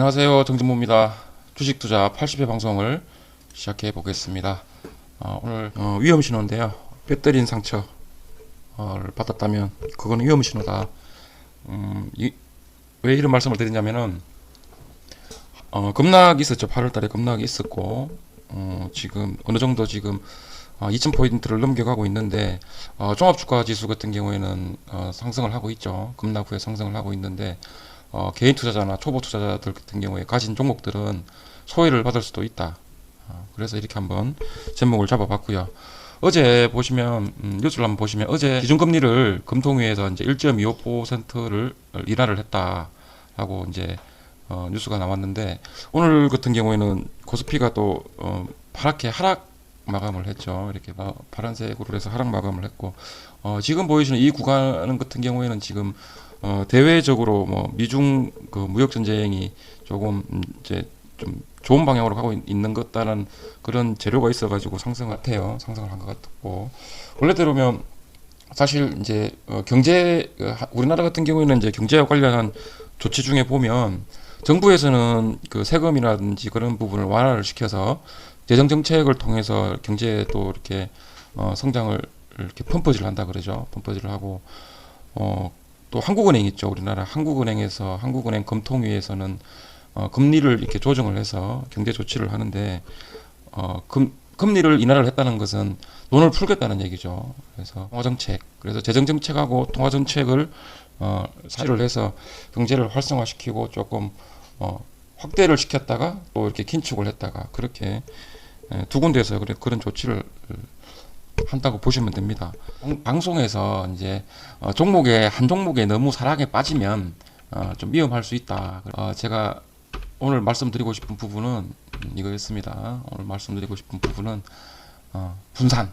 안녕하세요. 정진모입니다. 주식투자 80회 방송을 시작해 보겠습니다. 오늘 위험신호인데요. 뼈 때린 상처를 받았다면 그거는 위험신호다. 왜 이런 말씀을 드리냐면은 급락이 있었죠. 8월달에 급락이 있었고 지금 어느 정도 지금 2000포인트를 넘겨가고 있는데 종합주가지수 같은 경우에는 상승을 하고 있죠. 급락 후에 상승을 하고 있는데 개인 투자자나 초보 투자자들 같은 경우에 가진 종목들은 소외를 받을 수도 있다. 그래서 이렇게 한번 제목을 잡아봤고요. 어제 보시면 뉴스를 한번 보시면 어제 기준금리를 금통위에서 이제 1.25%를 인하를 했다라고 이제 뉴스가 나왔는데 오늘 같은 경우에는 코스피가 또 파랗게 하락 마감을 했죠. 이렇게 파란색으로 해서 하락 마감을 했고 지금 보이시는 이 구간 같은 경우에는 지금 대외적으로 뭐 미중 그 무역 전쟁이 조금 이제 좀 좋은 방향으로 가고 있는 것 같다는 그런 재료가 있어가지고 상승을 같아요. 상승을 한 것 같고 원래대로면 사실 이제 경제 우리나라 같은 경우에는 이제 경제와 관련한 조치 중에 보면 정부에서는 그 세금이라든지 그런 부분을 완화를 시켜서 재정 정책을 통해서 경제에 또 이렇게 성장을 이렇게 펌프질을 한다 그러죠. 펌프질을 하고 또 한국은행 있죠. 우리나라 한국은행에서 한국은행 금통위에서는 금리를 이렇게 조정을 해서 경제 조치를 하는데 금리를 인하를 했다는 것은 돈을 풀겠다는 얘기죠. 그래서 통화정책, 그래서 재정정책하고 통화정책을 사유를 해서 경제를 활성화시키고 조금 확대를 시켰다가 또 이렇게 긴축을 했다가 그렇게 두 군데에서 그런 조치를 한다고 보시면 됩니다. 방송에서 이제 종목에 한 종목에 너무 사랑에 빠지면 좀 위험할 수 있다. 제가 오늘 말씀드리고 싶은 부분은 이거였습니다. 오늘 말씀드리고 싶은 부분은 분산,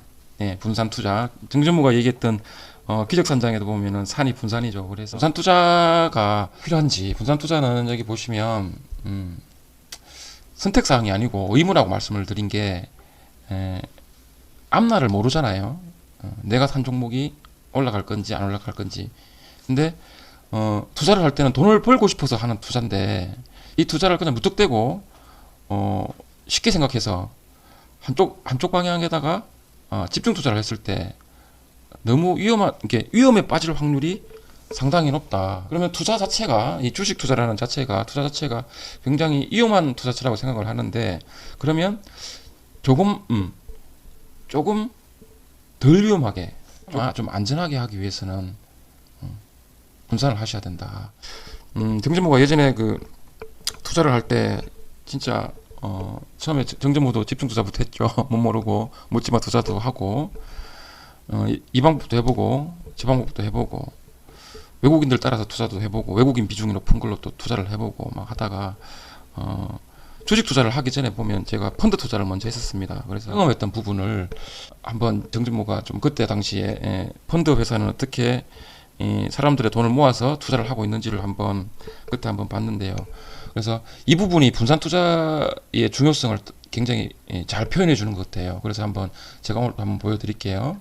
분산 투자. 정전무가 얘기했던 기적산장에도 보면은 산이 분산이죠. 그래서 분산 투자가 필요한지, 분산 투자는 여기 보시면 선택사항이 아니고 의무라고 말씀을 드린 게 앞날을 모르잖아요. 내가 산 종목이 올라갈 건지 안 올라갈 건지. 근데 투자를 할 때는 돈을 벌고 싶어서 하는 투자인데 이 투자를 그냥 무턱대고 쉽게 생각해서 한쪽 방향에다가 집중 투자를 했을 때 너무 위험에 빠질 확률이 상당히 높다. 그러면 투자 자체가 이 주식 투자라는 투자 자체가 굉장히 위험한 투자처라고 생각을 하는데 그러면 조금 덜 위험하게 좀 안전하게 하기 위해서는 분산을 하셔야 된다. 정전무가 예전에 그 투자를 할 때 진짜 처음에 정전무도 집중 투자부터 했죠. 못 모르고 묻지마 투자도 하고 이 방법도 해보고 저 방법도 해보고 외국인들 따라서 투자도 해보고 외국인 비중이 높은 걸로 또 투자를 해보고 막 하다가 주식 투자를 하기 전에 보면 제가 펀드 투자를 먼저 했었습니다. 그래서 경험했던 부분을 한번 정진모가 좀 그때 당시에 펀드 회사는 어떻게 사람들의 돈을 모아서 투자를 하고 있는지를 그때 한번 봤는데요. 그래서 이 부분이 분산 투자의 중요성을 굉장히 잘 표현해 주는 것 같아요. 그래서 제가 오늘 한번 보여드릴게요.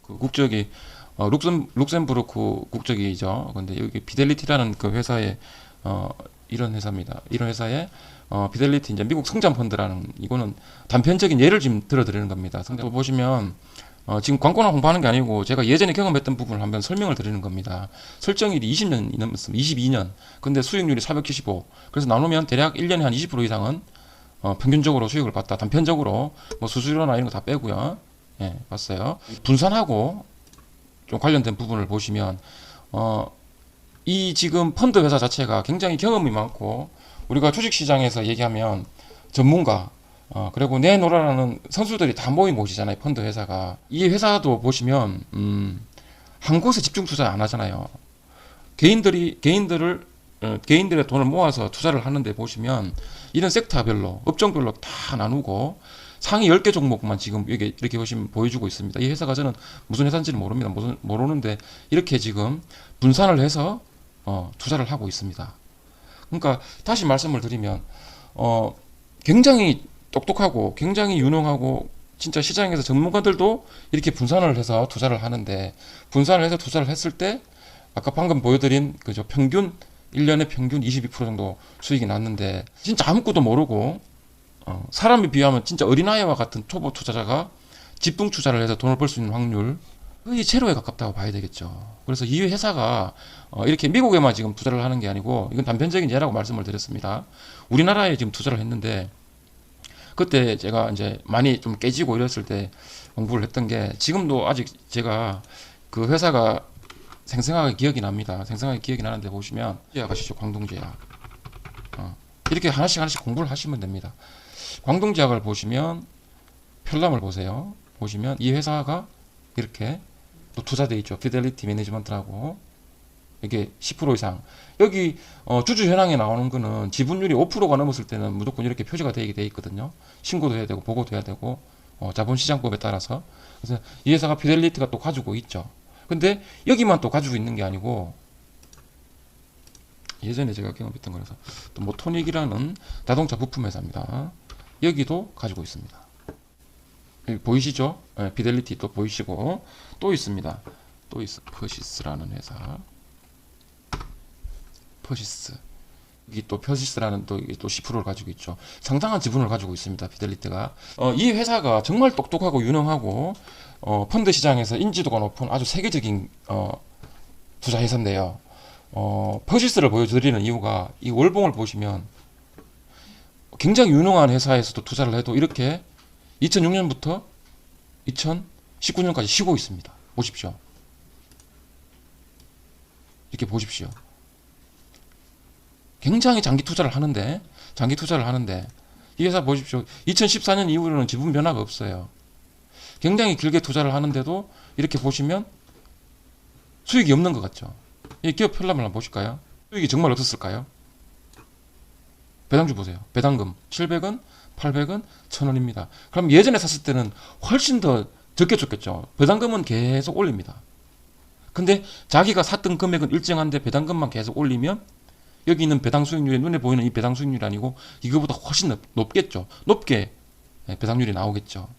그 국적이 룩셈부르크 국적이죠. 근데 여기 피델리티라는 그 회사의 이런 회사입니다. 이런 회사의 피델리티 이제 미국 성장 펀드라는 이거는 단편적인 예를 지금 들어드리는 겁니다. 또 보시면 지금 광고나 홍보하는 게 아니고 제가 예전에 경험했던 부분을 한번 설명을 드리는 겁니다. 설정일이 20년이 넘었습니다. 22년. 근데 수익률이 475. 그래서 나누면 대략 1년에 한 20% 이상은 평균적으로 수익을 봤다. 단편적으로 뭐 수수료나 이런 거 다 빼고요. 봤어요. 분산하고 좀 관련된 부분을 보시면 이 지금 펀드 회사 자체가 굉장히 경험이 많고 우리가 주식시장에서 얘기하면 전문가 그리고 내놓으라는 선수들이 다 모인 곳이잖아요. 펀드 회사가. 이 회사도 보시면 한 곳에 집중 투자 안 하잖아요. 개인들의 돈을 모아서 투자를 하는데 보시면 이런 섹터별로 업종별로 다 나누고 상위 10개 종목만 지금 이렇게 보시면 보여주고 있습니다. 이 회사가 저는 무슨 회사인지는 모릅니다. 모르는데 이렇게 지금 분산을 해서 투자를 하고 있습니다. 그러니까 다시 말씀을 드리면 굉장히 똑똑하고 굉장히 유능하고 진짜 시장에서 전문가들도 이렇게 분산을 해서 투자를 하는데 분산을 해서 투자를 했을 때 아까 방금 보여드린 그죠 평균 1년에 평균 22% 정도 수익이 났는데 진짜 아무것도 모르고 사람에 비하면 진짜 어린아이와 같은 초보 투자자가 집중 투자를 해서 돈을 벌 수 있는 확률 거의 제로에 가깝다고 봐야 되겠죠. 그래서 이 회사가 이렇게 미국에만 지금 투자를 하는 게 아니고 이건 단편적인 예라고 말씀을 드렸습니다. 우리나라에 지금 투자를 했는데 그때 제가 이제 많이 좀 깨지고 이랬을 때 공부를 했던 게 지금도 아직 제가 그 회사가 생생하게 기억이 납니다. 생생하게 기억이 나는데 보시면 제약 아시죠? 광동제약. 이렇게 하나씩 하나씩 공부를 하시면 됩니다. 광동제약을 보시면 편람을 보세요. 보시면 이 회사가 이렇게 또 투자돼 있죠. 피델리티 매니지먼트라고 이게 10% 이상. 여기 주주 현황에 나오는 거는 지분율이 5%가 넘었을 때는 무조건 이렇게 표시가 되게 돼 있거든요. 신고도 해야 되고 보고도 해야 되고 자본시장법에 따라서. 그래서 이 회사가 피델리티가 또 가지고 있죠. 근데 여기만 또 가지고 있는 게 아니고 예전에 제가 경험했던 거라서 또 모토닉이라는 자동차 부품 회사입니다. 여기도 가지고 있습니다. 여기 보이시죠? 네, 피델리티 또 보이시고 또 있습니다. 또 있어. 퍼시스라는 회사. 퍼시스. 여기 또 퍼시스라는 또 10%를 가지고 있죠. 상당한 지분을 가지고 있습니다. 피델리티가. 이 회사가 정말 똑똑하고 유능하고 펀드 시장에서 인지도가 높은 아주 세계적인 투자 회사인데요. 퍼시스를 보여드리는 이유가 이 월봉을 보시면 굉장히 유능한 회사에서도 투자를 해도 이렇게 2006년부터 2019년까지 쉬고 있습니다. 보십시오. 이렇게 보십시오. 굉장히 장기 투자를 하는데 이 회사 보십시오. 2014년 이후로는 지분 변화가 없어요. 굉장히 길게 투자를 하는데도 이렇게 보시면 수익이 없는 것 같죠. 이 기업 편람을 한번 보실까요? 수익이 정말 없었을까요? 배당주 보세요. 배당금 700원, 800원, 1000원입니다. 그럼 예전에 샀을 때는 훨씬 더 적게 줬겠죠. 배당금은 계속 올립니다. 근데 자기가 샀던 금액은 일정한데 배당금만 계속 올리면 여기 있는 배당 수익률이 눈에 보이는 이 배당 수익률이 아니고 이거보다 훨씬 높겠죠. 높게 배당률이 나오겠죠.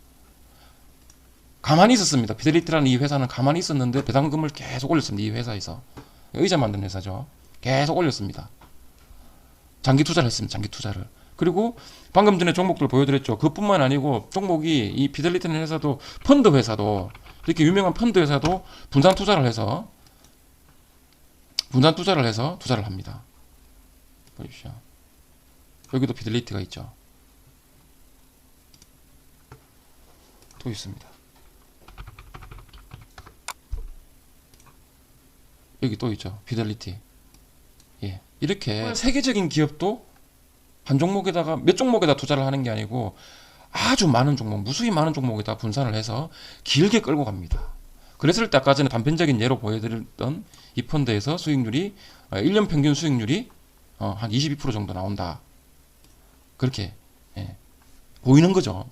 가만히 있었습니다. 피델리티라는 이 회사는 가만히 있었는데 배당금을 계속 올렸습니다. 이 회사에서. 의자 만드는 회사죠. 계속 올렸습니다. 장기 투자를 했습니다. 장기 투자를. 그리고 방금 전에 종목들 보여드렸죠. 그뿐만 아니고 종목이 이 피델리티라는 회사도 펀드 회사도 이렇게 유명한 펀드 회사도 분산 투자를 해서 투자를 합니다. 보십시오. 여기도 피델리티가 있죠. 또 있습니다. 여기 또 있죠. 피델리티. 예. 이렇게 세계적인 기업도 한 종목에다가 몇 종목에다 투자를 하는 게 아니고 아주 많은 종목, 무수히 많은 종목에다 분산을 해서 길게 끌고 갑니다. 그랬을 때 아까 전에 단편적인 예로 보여드렸던 이 펀드에서 수익률이 1년 평균 수익률이 한 22% 정도 나온다. 그렇게 보이는 거죠.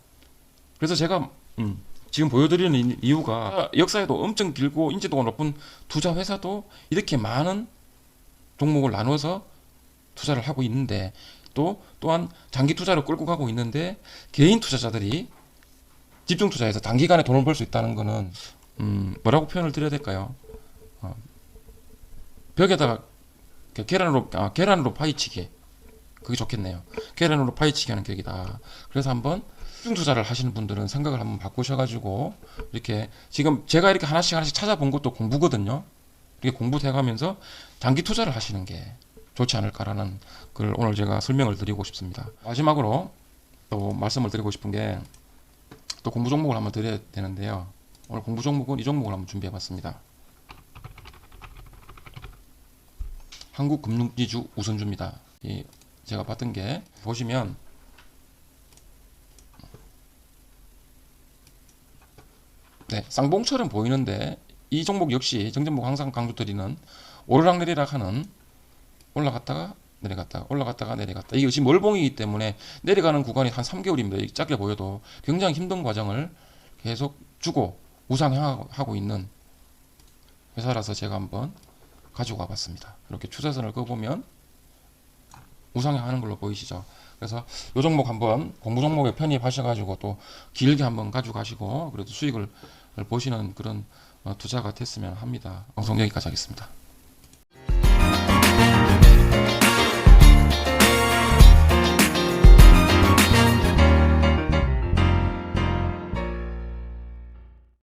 그래서 제가 지금 보여드리는 이유가 역사에도 엄청 길고 인지도가 높은 투자 회사도 이렇게 많은 종목을 나눠서 투자를 하고 있는데 또한 장기 투자로 끌고 가고 있는데 개인 투자자들이 집중 투자해서 단기간에 돈을 벌 수 있다는 거는 뭐라고 표현을 드려야 될까요? 벽에다가 계란으로 파헤치기. 그게 좋겠네요. 계란으로 파헤치기 하는 격이다. 그래서 한번 집중 투자를 하시는 분들은 생각을 한번 바꾸셔가지고 이렇게 지금 제가 이렇게 하나씩 찾아본 것도 공부거든요. 이렇게 공부해가면서 장기 투자를 하시는 게 좋지 않을까라는 걸 오늘 제가 설명을 드리고 싶습니다. 마지막으로 또 말씀을 드리고 싶은 게 또 공부 종목을 한번 드려야 되는데요. 오늘 공부 종목은 이 종목을 한번 준비해봤습니다. 한국금융지주 우선주입니다. 제가 봤던 게 보시면 쌍봉처럼 보이는데 이 종목 역시 정전목 항상 강조드리는 오르락내리락 하는 올라갔다가 내려갔다 이게 지금 월봉이기 때문에 내려가는 구간이 한 3개월입니다. 짧게 보여도 굉장히 힘든 과정을 계속 주고 우상향하고 있는 회사라서 제가 한번 가지고 와봤습니다. 이렇게 추세선을 그어보면 우상향하는 걸로 보이시죠. 그래서 이 종목 한번 공부 종목에 편입하셔가지고 또 길게 한번 가지고 가시고 그래도 수익을 보시는 그런 투자가 됐으면 합니다. 방송 여기까지 하겠습니다.